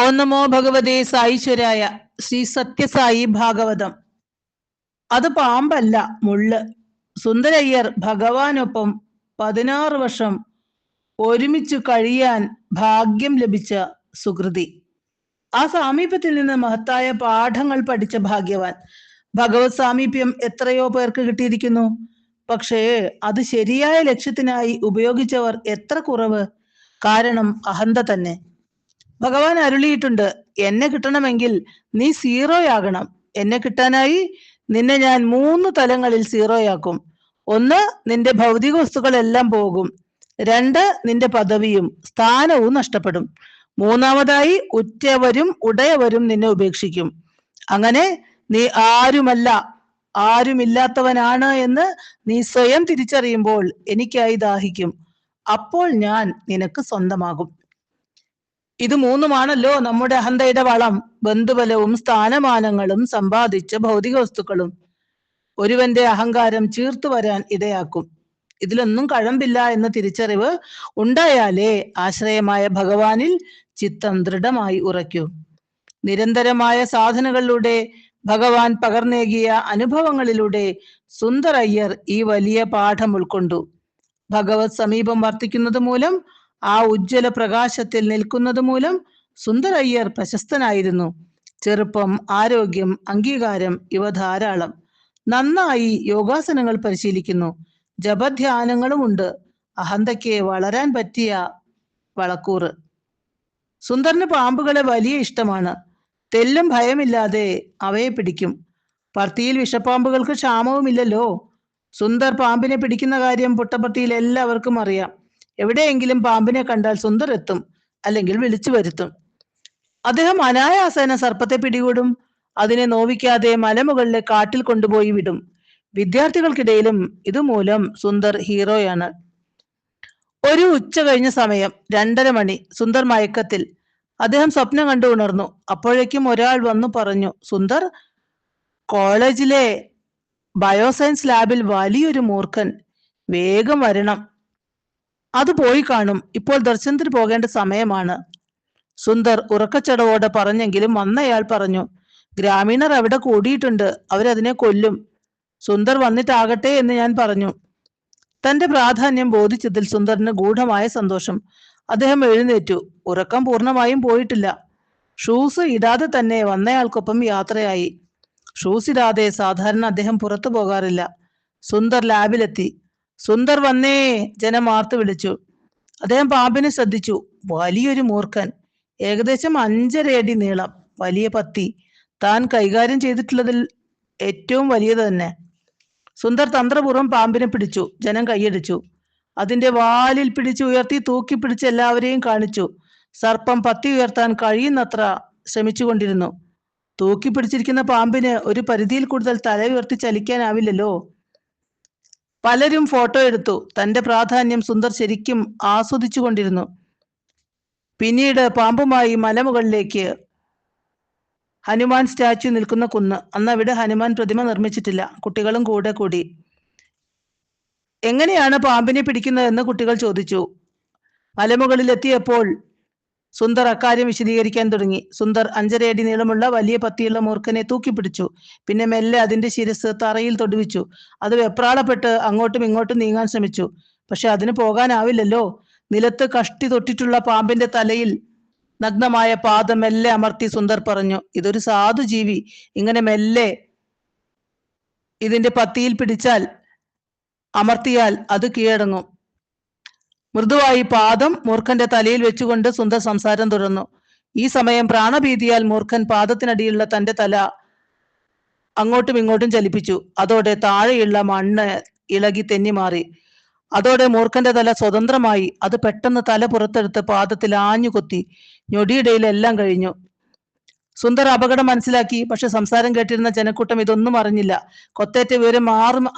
ഓം നമോ ഭഗവതേ സായിശ്വരായ. ശ്രീ സത്യസായി ഭാഗവതം. അത് പാമ്പല്ല, മുള്ള്. സുന്ദരയ്യർ ഭഗവാനൊപ്പം 16 വർഷം ഒരുമിച്ചു കഴിയാൻ ഭാഗ്യം ലഭിച്ച സുകൃതി. ആ സാമീപ്യത്തിൽ നിന്ന് മഹത്തായ പാഠങ്ങൾ പഠിച്ച ഭാഗ്യവാൻ. ഭഗവത് സാമീപ്യം എത്രയോ പേർക്ക് കിട്ടിയിരിക്കുന്നു. പക്ഷേ അത് ശരിയായ ലക്ഷ്യത്തിനായി ഉപയോഗിച്ചവർ എത്ര കുറവ്. കാരണം അഹന്ത തന്നെ. ഭഗവാൻ അരുളിയിട്ടുണ്ട്, എന്നെ കിട്ടണമെങ്കിൽ നീ സീറോയാകണം. എന്നെ കിട്ടാനായി നിന്നെ ഞാൻ 3 തലങ്ങളിൽ സീറോയാക്കും. 1, നിന്റെ ഭൗതിക വസ്തുക്കളെല്ലാം പോകും. 2, നിന്റെ പദവിയും സ്ഥാനവും നഷ്ടപ്പെടും. 3-മതായി ഉറ്റവരും ഉടയവരും നിന്നെ ഉപേക്ഷിക്കും. അങ്ങനെ നീ ആരുമല്ല, ആരുമില്ലാത്തവനാണ് എന്ന് നീ സ്വയം തിരിച്ചറിയുമ്പോൾ എനിക്കായി ദാഹിക്കും. അപ്പോൾ ഞാൻ നിനക്ക് സ്വന്തമാകും. ഇത് 3മാണല്ലോ നമ്മുടെ അഹന്തയുടെ വളം. ബന്ധുബലവും സ്ഥാനമാനങ്ങളും സമ്പാദിച്ച ഭൗതിക വസ്തുക്കളും ഒരുവന്റെ അഹങ്കാരം ചീർത്തു വരാൻ ഇടയാക്കും. ഇതിലൊന്നും കഴമ്പില്ല എന്ന തിരിച്ചറിവ് ഉണ്ടായാലേ ആശ്രയമായ ഭഗവാനിൽ ചിത്തം ദൃഢമായി ഉറയ്ക്കൂ. നിരന്തരമായ സാധനകളിലൂടെ ഭഗവാൻ പകർന്നേകിയ അനുഭവങ്ങളിലൂടെ സുന്ദരയ്യർ ഈ വലിയ പാഠം ഉൾക്കൊണ്ടു. ഭഗവത് സമീപം വർത്തിക്കുന്നത് മൂലം, ആ ഉജ്ജ്വല പ്രകാശത്തിൽ നിൽക്കുന്നത് മൂലം സുന്ദരയ്യർ പ്രശസ്തനായിരുന്നു. ചെറുപ്പം, ആരോഗ്യം, അംഗീകാരം ഇവ ധാരാളം. നന്നായി യോഗാസനങ്ങൾ പരിശീലിക്കുന്നു. ജപധ്യാനങ്ങളും ഉണ്ട്. അഹന്തയ്ക്ക് വളരാൻ പറ്റിയ വളക്കൂറ്. സുന്ദറിന് പാമ്പുകളെ വലിയ ഇഷ്ടമാണ്. തെല്ലും ഭയമില്ലാതെ അവയെ പിടിക്കും. പർത്തിയിൽ വിഷപ്പാമ്പുകൾക്ക് ക്ഷാമവുമില്ലല്ലോ. സുന്ദർ പാമ്പിനെ പിടിക്കുന്ന കാര്യം പുട്ടപർത്തിയിൽ എല്ലാവർക്കും അറിയാം. എവിടെയെങ്കിലും പാമ്പിനെ കണ്ടാൽ സുന്ദർ എത്തും, അല്ലെങ്കിൽ വിളിച്ചു വരുത്തും. അദ്ദേഹം അനായാസേന സർപ്പത്തെ പിടികൂടും. അതിനെ നോവിക്കാതെ മലമുകളിലെ കാട്ടിൽ കൊണ്ടുപോയി വിടും. വിദ്യാർത്ഥികൾക്കിടയിലും ഇതുമൂലം സുന്ദർ ഹീറോയാണ്. ഒരു ഉച്ച കഴിഞ്ഞ സമയം, 2:30 മണി. സുന്ദർ മയക്കത്തിൽ. അദ്ദേഹം സ്വപ്നം കണ്ടു ഉണർന്നു. അപ്പോഴേക്കും ഒരാൾ വന്നു പറഞ്ഞു, സുന്ദർ, കോളേജിലെ ബയോസയൻസ് ലാബിൽ വലിയൊരു മൂർഖൻ, വേഗം വരണം. അത് പോയി കാണും. ഇപ്പോൾ ദർശനത്തിന് പോകേണ്ട സമയമാണ്. സുന്ദർ ഉറക്കച്ചടവോടെ പറഞ്ഞെങ്കിലും വന്നയാൾ പറഞ്ഞു, ഗ്രാമീണർ അവിടെ കൂടിയിട്ടുണ്ട്, അവരതിനെ കൊല്ലും. സുന്ദർ വന്നിട്ടാകട്ടെ എന്ന് ഞാൻ പറഞ്ഞു. തന്റെ പ്രാധാന്യം ബോധിച്ചതിൽ സുന്ദറിന് ഗൂഢമായ സന്തോഷം. അദ്ദേഹം എഴുന്നേറ്റു. ഉറക്കം പൂർണ്ണമായും പോയിട്ടില്ല. ഷൂസ് ഇടാതെ തന്നെ വന്നയാൾക്കൊപ്പം യാത്രയായി. ഷൂസ് ഇടാതെ സാധാരണ അദ്ദേഹം പുറത്തു പോകാറില്ല. സുന്ദർ ലാബിലെത്തി. സുന്ദർ വന്നേ, ജനം ആർത്തു വിളിച്ചു. അദ്ദേഹം പാമ്പിനെ ശ്രദ്ധിച്ചു. വലിയൊരു മൂർഖൻ, ഏകദേശം 5.5 അടി നീളം, വലിയ പത്തി. താൻ കൈകാര്യം ചെയ്തിട്ടുള്ളതിൽ ഏറ്റവും വലിയത് തന്നെ. സുന്ദർ തന്ത്രപൂർവ്വം പാമ്പിനെ പിടിച്ചു. ജനം കൈയടിച്ചു. അതിന്റെ വാലിൽ പിടിച്ച് ഉയർത്തി തൂക്കി പിടിച്ച് എല്ലാവരെയും കാണിച്ചു. സർപ്പം പത്തി ഉയർത്താൻ കഴിയുന്നത്ര ശ്രമിച്ചുകൊണ്ടിരുന്നു. തൂക്കി പിടിച്ചിരിക്കുന്ന പാമ്പിന് ഒരു പരിധിയിൽ കൂടുതൽ തല ഉയർത്തി ചലിക്കാനാവില്ലല്ലോ. പലരും ഫോട്ടോ എടുത്തു. തന്റെ പ്രാധാന്യം സുന്ദർ ശരിക്കും ആസ്വദിച്ചു കൊണ്ടിരുന്നു. പിന്നീട് പാമ്പുമായി മലമുകളിലേക്ക്. ഹനുമാൻ സ്റ്റാച്യു നിൽക്കുന്ന കുന്ന്. അന്ന് അവിടെ ഹനുമാൻ പ്രതിമ നിർമ്മിച്ചിട്ടില്ല. കുട്ടികളും കൂടെ കൂടി. എങ്ങനെയാണ് പാമ്പിനെ പിടിക്കുന്നതെന്ന് കുട്ടികൾ ചോദിച്ചു. മലമുകളിലെത്തിയപ്പോൾ സുന്ദർ അക്കാര്യം വിശദീകരിക്കാൻ തുടങ്ങി. സുന്ദർ 5.5 അടി നീളമുള്ള വലിയ പത്തിയുള്ള മൂർഖനെ തൂക്കിപ്പിടിച്ചു. പിന്നെ മെല്ലെ അതിന്റെ ശിരസ് തറയിൽ തൊടുവിച്ചു. അത് വെപ്രാളപ്പെട്ട് അങ്ങോട്ടും ഇങ്ങോട്ടും നീങ്ങാൻ ശ്രമിച്ചു. പക്ഷെ അതിന് പോകാനാവില്ലല്ലോ. നിലത്ത് കഷ്ടി തൊട്ടിട്ടുള്ള പാമ്പിന്റെ തലയിൽ നഗ്നമായ പാദം മെല്ലെ അമർത്തി സുന്ദർ പറഞ്ഞു, ഇതൊരു സാധു ജീവി. ഇങ്ങനെ മെല്ലെ ഇതിന്റെ പത്തിയിൽ പിടിച്ചാൽ, അമർത്തിയാൽ അത് കീഴടങ്ങും. മൃദുവായി പാദം മൂർഖന്റെ തലയിൽ വെച്ചുകൊണ്ട് സുന്ദർ സംസാരം തുടർന്നു. ഈ സമയം പ്രാണഭീതിയാൽ മൂർഖൻ പാദത്തിനടിയുള്ള തന്റെ തല അങ്ങോട്ടും ഇങ്ങോട്ടും ചലിപ്പിച്ചു. അതോടെ താഴെയുള്ള മണ്ണ് ഇളകി തെന്നിമാറി. അതോടെ മൂർഖന്റെ തല സ്വതന്ത്രമായി. അത് പെട്ടെന്ന് തല പുറത്തെടുത്ത് പാദത്തിൽ ആഞ്ഞു കൊത്തി. ഞൊടിയിടയിൽ എല്ലാം കഴിഞ്ഞു. സുന്ദർ അപകടം മനസ്സിലാക്കി. പക്ഷെ സംസാരം കേട്ടിരുന്ന ജനക്കൂട്ടം ഇതൊന്നും അറിഞ്ഞില്ല. കൊത്തേറ്റ വിവരം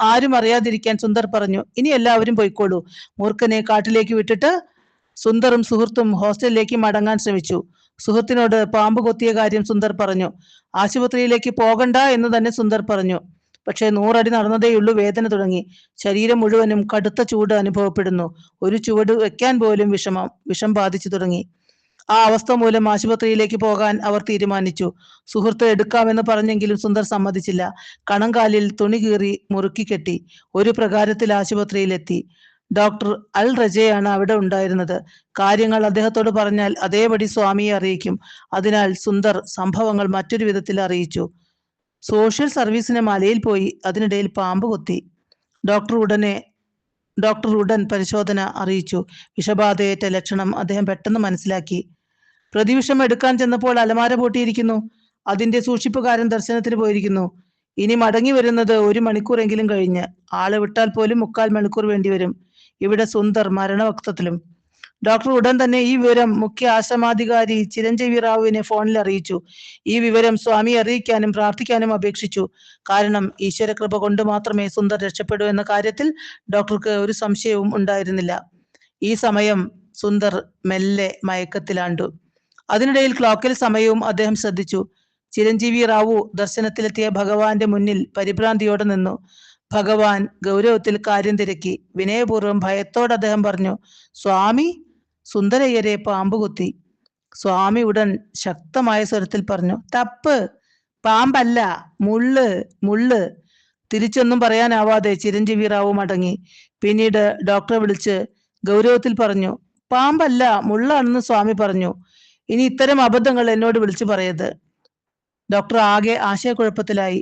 ആരും അറിയാതിരിക്കാൻ സുന്ദർ പറഞ്ഞു, ഇനി എല്ലാവരും പോയിക്കോളൂ. മൂർഖനെ കാട്ടിലേക്ക് വിട്ടിട്ട് സുന്ദറും സുഹൃത്തും ഹോസ്റ്റലിലേക്ക് മടങ്ങാൻ ശ്രമിച്ചു. സുഹൃത്തിനോട് പാമ്പ് കൊത്തിയ കാര്യം സുന്ദർ പറഞ്ഞു. ആശുപത്രിയിലേക്ക് പോകണ്ട എന്ന് തന്നെ സുന്ദർ പറഞ്ഞു. പക്ഷേ 100 അടി നടന്നതേയുള്ളൂ, വേദന തുടങ്ങി. ശരീരം മുഴുവനും കടുത്ത ചൂട് അനുഭവപ്പെടുന്നു. ഒരു ചുവട് വെക്കാൻ പോലും വിഷം ബാധിച്ചു തുടങ്ങി. ആ അവസ്ഥ മൂലം ആശുപത്രിയിലേക്ക് പോകാൻ അവർ തീരുമാനിച്ചു. സുഹൃത്ത് എടുക്കാമെന്ന് പറഞ്ഞെങ്കിലും സുന്ദർ സമ്മതിച്ചില്ല. കണങ്കാലിൽ തുണി കീറി മുറുക്കി കെട്ടി ഒരു പ്രകാരത്തിൽ ആശുപത്രിയിലെത്തി. ഡോക്ടർ അൽ റജയാണ് അവിടെ ഉണ്ടായിരുന്നത്. കാര്യങ്ങൾ അദ്ദേഹത്തോട് പറഞ്ഞാൽ അതേപടി സ്വാമിയെ അറിയിക്കും. അതിനാൽ സുന്ദർ സംഭവങ്ങൾ മറ്റൊരു വിധത്തിൽ അറിയിച്ചു. സോഷ്യൽ സർവീസിന് മലയിൽ പോയി. അതിനിടയിൽ പാമ്പ് കൊത്തി. ഡോക്ടർ ഉടൻ പരിശോധന അറിയിച്ചു. വിഷബാധയേറ്റ ലക്ഷണം അദ്ദേഹം പെട്ടെന്ന് മനസ്സിലാക്കി. പ്രതിവിഷം എടുക്കാൻ ചെന്നപ്പോൾ അലമാര പൂട്ടിയിരിക്കുന്നു. അതിന്റെ സൂക്ഷിപ്പുകാരൻ ദർശനത്തിന് പോയിരിക്കുന്നു. ഇനി മടങ്ങി വരുന്നത് 1 മണിക്കൂറെങ്കിലും കഴിഞ്ഞ്. ആള് വിട്ടാൽ പോലും 3/4 മണിക്കൂർ വേണ്ടിവരും. ഇവിടെ സുന്ദർ മരണവക്തത്തിലും. ഡോക്ടർ ഉടൻ തന്നെ ഈ വിവരം മുഖ്യ ആശ്രമാധികാരി ചിരഞ്ജീവി റാവുവിനെ ഫോണിൽ അറിയിച്ചു. ഈ വിവരം സ്വാമിയെ അറിയിക്കാനും പ്രാർത്ഥിക്കാനും അപേക്ഷിച്ചു. കാരണം ഈശ്വരകൃപ കൊണ്ട് മാത്രമേ സുന്ദർ രക്ഷപ്പെടൂ എന്ന കാര്യത്തിൽ ഡോക്ടർക്ക് ഒരു സംശയവും ഉണ്ടായിരുന്നില്ല. ഈ സമയം സുന്ദർ മെല്ലെ മയക്കത്തിലാണ്ടു. അതിനിടയിൽ ക്ലോക്കിൽ സമയവും അദ്ദേഹം ശ്രദ്ധിച്ചു. ചിരഞ്ജീവി റാവു ദർശനത്തിലെത്തിയ ഭഗവാന്റെ മുന്നിൽ പരിഭ്രാന്തിയോടെ നിന്നു. ഭഗവാൻ ഗൗരവത്തിൽ കാര്യം തിരക്കി. വിനയപൂർവ്വം ഭയത്തോടെ അദ്ദേഹം പറഞ്ഞു, സ്വാമി, സുന്ദരയ്യരെ പാമ്പ് കുത്തി. സ്വാമി ഉടൻ ശക്തമായ സ്വരത്തിൽ പറഞ്ഞു, തപ്പ്, പാമ്പല്ല, മുള്ള്, മുള്ള്. തിരിച്ചൊന്നും പറയാനാവാതെ ചിരഞ്ജീവി റാവു മടങ്ങി. പിന്നീട് ഡോക്ടറെ വിളിച്ച് ഗൗരവത്തിൽ പറഞ്ഞു, പാമ്പല്ല, മുള്ളാണെന്ന് സ്വാമി പറഞ്ഞു. ഇനി ഇത്തരം അബദ്ധങ്ങൾ എന്നോട് വിളിച്ചു പറയരുത്. ഡോക്ടർ ആകെ ആശയക്കുഴപ്പത്തിലായി.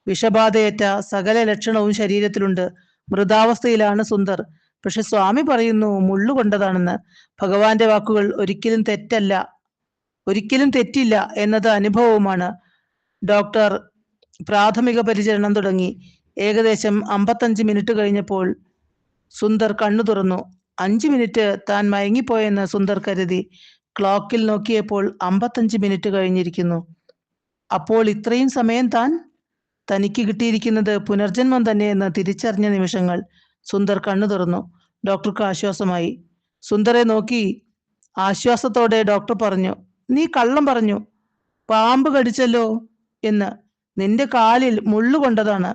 വിഷബാധയേറ്റ സകല ലക്ഷണവും ശരീരത്തിലുണ്ട്. മൃതാവസ്ഥയിലാണ് സുന്ദർ. പക്ഷെ സ്വാമി പറയുന്നു മുള്ളുകൊണ്ടതാണെന്ന്. ഭഗവാന്റെ വാക്കുകൾ ഒരിക്കലും തെറ്റില്ല എന്നത് അനുഭവവുമാണ്. ഡോക്ടർ പ്രാഥമിക പരിചരണം തുടങ്ങി. ഏകദേശം 55 മിനിറ്റ് കഴിഞ്ഞപ്പോൾ സുന്ദർ കണ്ണു തുറന്നു. 5 മിനിറ്റ് താൻ മയങ്ങിപ്പോയെന്ന് സുന്ദർ കരുതി. ക്ലോക്കിൽ നോക്കിയപ്പോൾ 55 മിനിറ്റ് കഴിഞ്ഞിരിക്കുന്നു. അപ്പോൾ ഇത്രയും സമയം തനിക്ക് കിട്ടിയിരിക്കുന്നത് പുനർജന്മം തന്നെയെന്ന് തിരിച്ചറിഞ്ഞ നിമിഷങ്ങൾ. സുന്ദർ കണ്ണു തുറന്നു. ഡോക്ടർക്ക് ആശ്വാസമായി. സുന്ദറെ നോക്കി ആശ്വാസത്തോടെ ഡോക്ടർ പറഞ്ഞു, നീ കള്ളം പറഞ്ഞു. പാമ്പ് കടിച്ചല്ലോ എന്ന്. നിന്റെ കാലിൽ മുള്ളുകൊണ്ടതാണ്.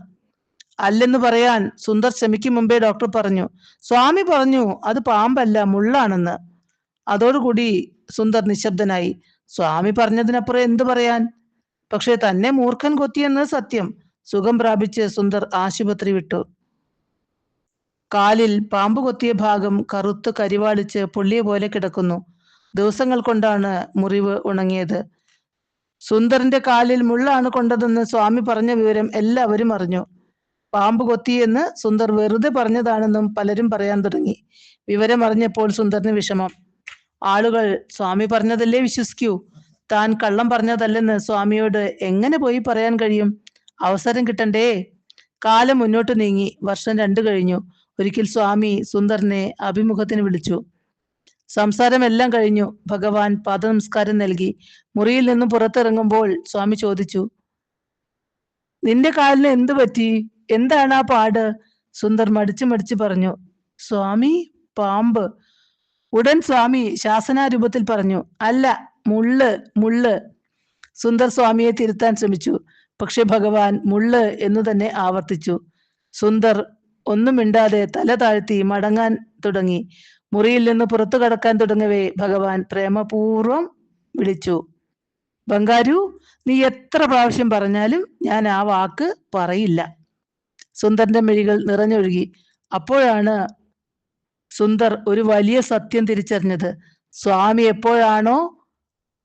അല്ലെന്ന് പറയാൻ സുന്ദർ ശ്രമിക്കും മുമ്പേ ഡോക്ടർ പറഞ്ഞു, സ്വാമി പറഞ്ഞു അത് പാമ്പല്ല, മുള്ളാണെന്ന്. അതോടുകൂടി സുന്ദർ നിശബ്ദനായി. സ്വാമി പറഞ്ഞതിനപ്പുറം എന്തു പറയാൻ? പക്ഷെ തന്നെ മൂർഖൻ കൊത്തിയെന്ന് സത്യം. സുഖം പ്രാപിച്ച് സുന്ദർ ആശുപത്രി വിട്ടു. കാലിൽ പാമ്പ് കൊത്തിയ ഭാഗം കറുത്ത് കരിവാളിച്ച് പൊള്ളിയ പോലെ കിടക്കുന്നു. ദിവസങ്ങൾ കൊണ്ടാണ് മുറിവ് ഉണങ്ങിയത്. സുന്ദറിന്റെ കാലിൽ മുള്ളാണ് കൊണ്ടതെന്ന് സ്വാമി പറഞ്ഞ വിവരം എല്ലാവരും അറിഞ്ഞു. പാമ്പ് കൊത്തിയെന്ന് സുന്ദർ വെറുതെ പറഞ്ഞതാണെന്നും പലരും പറയാൻ തുടങ്ങി. വിവരം അറിഞ്ഞപ്പോൾ സുന്ദറിന് വിഷമം. ആളുകൾ സ്വാമി പറഞ്ഞതല്ലേ വിശ്വസിക്കൂ. താൻ കള്ളം പറഞ്ഞതല്ലെന്ന് സ്വാമിയോട് എങ്ങനെ പോയി പറയാൻ കഴിയും? അവസരം കിട്ടണ്ടേ? കാലം മുന്നോട്ട് നീങ്ങി. വർഷം 2 കഴിഞ്ഞു. ഒരിക്കൽ സ്വാമി സുന്ദറിനെ അഭിമുഖത്തിന് വിളിച്ചു. സംസാരമെല്ലാം കഴിഞ്ഞു. ഭഗവാൻ പാദനമസ്കാരം നൽകി. മുറിയിൽ നിന്നും പുറത്തിറങ്ങുമ്പോൾ സ്വാമി ചോദിച്ചു, നിന്റെ കാലിന് എന്തു പറ്റി? എന്താണ് ആ പാട്? സുന്ദർ മടിച്ചു പറഞ്ഞു, സ്വാമി, പാമ്പ്. ഉടൻ സ്വാമി ശാസനാരൂപത്തിൽ പറഞ്ഞു, അല്ല, മുള്ള്. സുന്ദർ സ്വാമിയെ തിരുത്താൻ ശ്രമിച്ചു. പക്ഷെ ഭഗവാൻ മുള്ള് എന്നു തന്നെ ആവർത്തിച്ചു. സുന്ദർ ഒന്നും മിണ്ടാതെ തല താഴ്ത്തി മടങ്ങാൻ തുടങ്ങി. മുറിയിൽ നിന്ന് പുറത്തു കടക്കാൻ തുടങ്ങവേ ഭഗവാൻ പ്രേമപൂർവം വിളിച്ചു, ബംഗാരു, നീ എത്ര പ്രാവശ്യം പറഞ്ഞാലും ഞാൻ ആ വാക്ക് പറയില്ല. സുന്ദറിന്റെ മിഴികൾ നിറഞ്ഞൊഴുകി. അപ്പോഴാണ് സുന്ദർ ഒരു വലിയ സത്യം തിരിച്ചറിഞ്ഞത്. സ്വാമി എപ്പോഴാണോ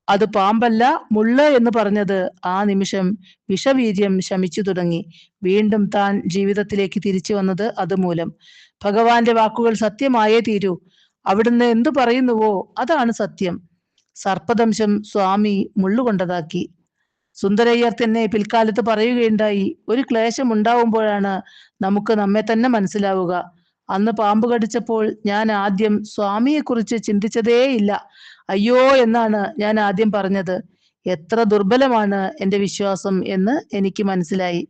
അത് പാമ്പല്ല, മുള്ള് എന്ന് പറഞ്ഞത്, ആ നിമിഷം വിഷവീര്യം ശമിച്ചു തുടങ്ങി. വീണ്ടും താൻ ജീവിതത്തിലേക്ക് തിരിച്ചു വന്നത് അതുമൂലം. ഭഗവാന്റെ വാക്കുകൾ സത്യമായേ തീരൂ. അവിടുന്ന് എന്തു പറയുന്നുവോ അതാണ് സത്യം. സർപ്പദംശം സ്വാമി മുള്ളുകൊണ്ടതാക്കി. സുന്ദരയ്യർ തന്നെ പിൽക്കാലത്ത് പറയുകയുണ്ടായി, ഒരു ക്ലേശം ഉണ്ടാവുമ്പോഴാണ് നമുക്ക് നമ്മെ തന്നെ മനസ്സിലാവുക. അന്ന് പാമ്പ് കടിച്ചപ്പോൾ ഞാൻ ആദ്യം സ്വാമിയെക്കുറിച്ച് ചിന്തിച്ചതേയില്ല. അയ്യോ എന്നാണ് ഞാൻ ആദ്യം പറഞ്ഞത്. എത്ര ദുർബലമാണ് എൻ്റെ വിശ്വാസം എന്ന് എനിക്ക് മനസ്സിലായി.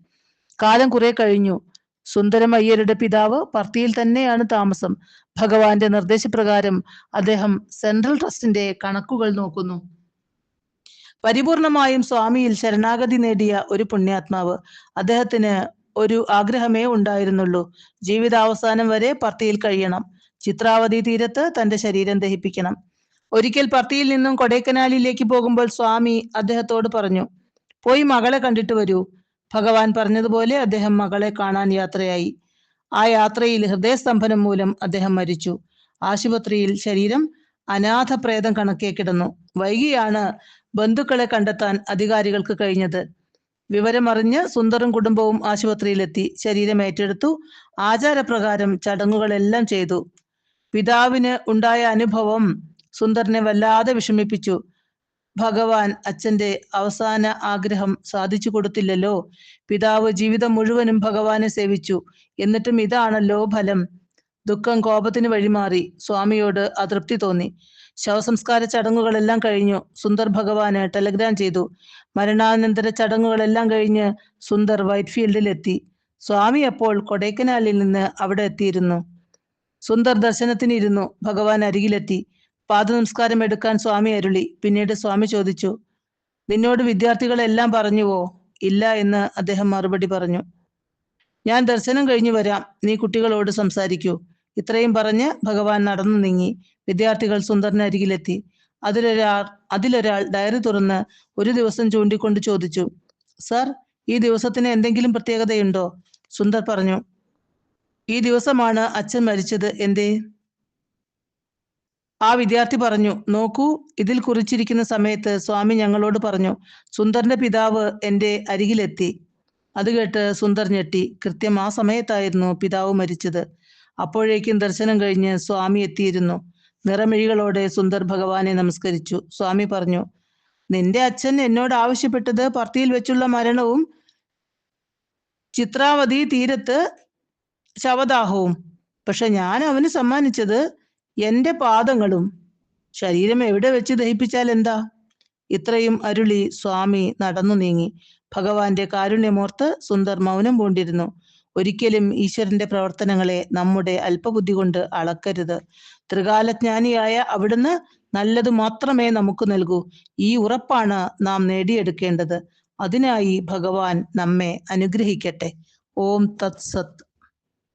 കാലം കുറെ കഴിഞ്ഞു. സുന്ദരം അയ്യരുടെ പിതാവ് പർത്തിയിൽ തന്നെയാണ് താമസം. ഭഗവാന്റെ നിർദ്ദേശപ്രകാരം അദ്ദേഹം സെൻട്രൽ ട്രസ്റ്റിന്റെ കണക്കുകൾ നോക്കുന്നു. പരിപൂർണമായും സ്വാമിയിൽ ശരണാഗതി നേടിയ ഒരു പുണ്യാത്മാവ്. അദ്ദേഹത്തിന് ഒരു ആഗ്രഹമേ ഉണ്ടായിരുന്നുള്ളൂ. ജീവിതാവസാനം വരെ പർത്തിയിൽ കഴിയണം. ചിത്രാവതി തീരത്ത് തന്റെ ശരീരം ദഹിപ്പിക്കണം. ഒരിക്കൽ പർത്തിയിൽ നിന്നും കൊടൈക്കനാലിലേക്ക് പോകുമ്പോൾ സ്വാമി അദ്ദേഹത്തോട് പറഞ്ഞു, പോയി മകളെ കണ്ടിട്ട് വരൂ. ഭഗവാൻ പറഞ്ഞതുപോലെ അദ്ദേഹം മകളെ കാണാൻ യാത്രയായി. ആ യാത്രയിൽ ഹൃദയസ്തംഭനം മൂലം അദ്ദേഹം മരിച്ചു. ആശുപത്രിയിൽ ശരീരം അനാഥ പ്രേതം കണക്കെ കിടന്നു. വൈകിയാണ് ബന്ധുക്കളെ കണ്ടെത്താൻ അധികാരികൾക്ക് കഴിഞ്ഞത്. വിവരമറിഞ്ഞ് സുന്ദറും കുടുംബവും ആശുപത്രിയിലെത്തി. ശരീരം ഏറ്റെടുത്തു. ആചാരപ്രകാരം ചടങ്ങുകളെല്ലാം ചെയ്തു. പിതാവിന് ഉണ്ടായ അനുഭവം സുന്ദറിനെ വല്ലാതെ വിഷമിപ്പിച്ചു. ഭഗവാൻ അച്ഛന്റെ അവസാന ആഗ്രഹം സാധിച്ചു കൊടുത്തില്ലല്ലോ. പിതാവ് ജീവിതം മുഴുവനും ഭഗവാനെ സേവിച്ചു. എന്നിട്ടും ഇതാണല്ലോ ഫലം. ദുഃഖം കോപത്തിന് വഴിമാറി. സ്വാമിയോട് അതൃപ്തി തോന്നി. ശവസംസ്കാര ചടങ്ങുകളെല്ലാം കഴിഞ്ഞു. സുന്ദർ ഭഗവാന് ടെലഗ്രാം ചെയ്തു. മരണാനന്തര ചടങ്ങുകളെല്ലാം കഴിഞ്ഞ് സുന്ദർ വൈറ്റ്ഫീൽഡിൽ എത്തി. സ്വാമി അപ്പോൾ കൊടൈക്കനാലിൽ നിന്ന് അവിടെ എത്തിയിരുന്നു. സുന്ദർ ദർശനത്തിന് ഇരുന്നു. ഭഗവാൻ അരികിലെത്തി. പാദനമസ്കാരം എടുക്കാൻ സ്വാമി അരുളി. പിന്നീട് സ്വാമി ചോദിച്ചു, നിന്നോട് വിദ്യാർത്ഥികളെല്ലാം പറഞ്ഞുവോ? ഇല്ല എന്ന് അദ്ദേഹം മറുപടി പറഞ്ഞു. ഞാൻ ദർശനം കഴിഞ്ഞു വരാം, നീ കുട്ടികളോട് സംസാരിക്കൂ. ഇത്രയും പറഞ്ഞ് ഭഗവാൻ നടന്നു നീങ്ങി. വിദ്യാർത്ഥികൾ സുന്ദറിന് അരികിലെത്തി. അതിലൊരാൾ ഡയറി തുറന്ന് ഒരു ദിവസം ചൂണ്ടിക്കൊണ്ട് ചോദിച്ചു, സർ, ഈ ദിവസത്തിന് എന്തെങ്കിലും പ്രത്യേകതയുണ്ടോ? സുന്ദർ പറഞ്ഞു, ഈ ദിവസമാണ് അച്ഛൻ മരിച്ചത്. എന്തേ? ആ വിദ്യാർത്ഥി പറഞ്ഞു, നോക്കൂ, ഇതിൽ കുറിച്ചിരിക്കുന്ന സമയത്ത് സ്വാമി ഞങ്ങളോട് പറഞ്ഞു, സുന്ദറിന്റെ പിതാവ് എൻ്റെ അരികിലെത്തി. അത് കേട്ട് സുന്ദർ ഞെട്ടി. കൃത്യം ആ സമയത്തായിരുന്നു പിതാവ് മരിച്ചത്. അപ്പോഴേക്കും ദർശനം കഴിഞ്ഞ് സ്വാമി എത്തിയിരുന്നു. നിറമിഴികളോടെ സുന്ദർ ഭഗവാനെ നമസ്കരിച്ചു. സ്വാമി പറഞ്ഞു, നിന്റെ അച്ഛൻ എന്നോട് ആവശ്യപ്പെട്ടത് പർത്തിയിൽ വെച്ചുള്ള മരണവും ചിത്രാവതി തീരത്ത് ശവദാഹവും. പക്ഷെ ഞാൻ അവന് സമ്മാനിച്ചത് എന്റെ പാദങ്ങളും. ശരീരം എവിടെ വെച്ച് ദഹിപ്പിച്ചാൽ എന്താ? ഇത്രയും അരുളി സ്വാമി നടന്നു നീങ്ങി. ഭഗവാന്റെ കാരുണ്യമോർത്ത് സുന്ദർ മൗനം പൂണ്ടിരുന്നു. ഒരിക്കലും ഈശ്വരന്റെ പ്രവർത്തനങ്ങളെ നമ്മുടെ അല്പബുദ്ധി കൊണ്ട് അളക്കരുത്. ത്രികാലജ്ഞാനിയായ അവിടുന്ന് നല്ലത് മാത്രമേ നമുക്ക് നൽകൂ. ഈ ഉറപ്പാണ് നാം നേടിയെടുക്കേണ്ടത്. അതിനായി ഭഗവാൻ നമ്മെ അനുഗ്രഹിക്കട്ടെ. ഓം തത് സത്.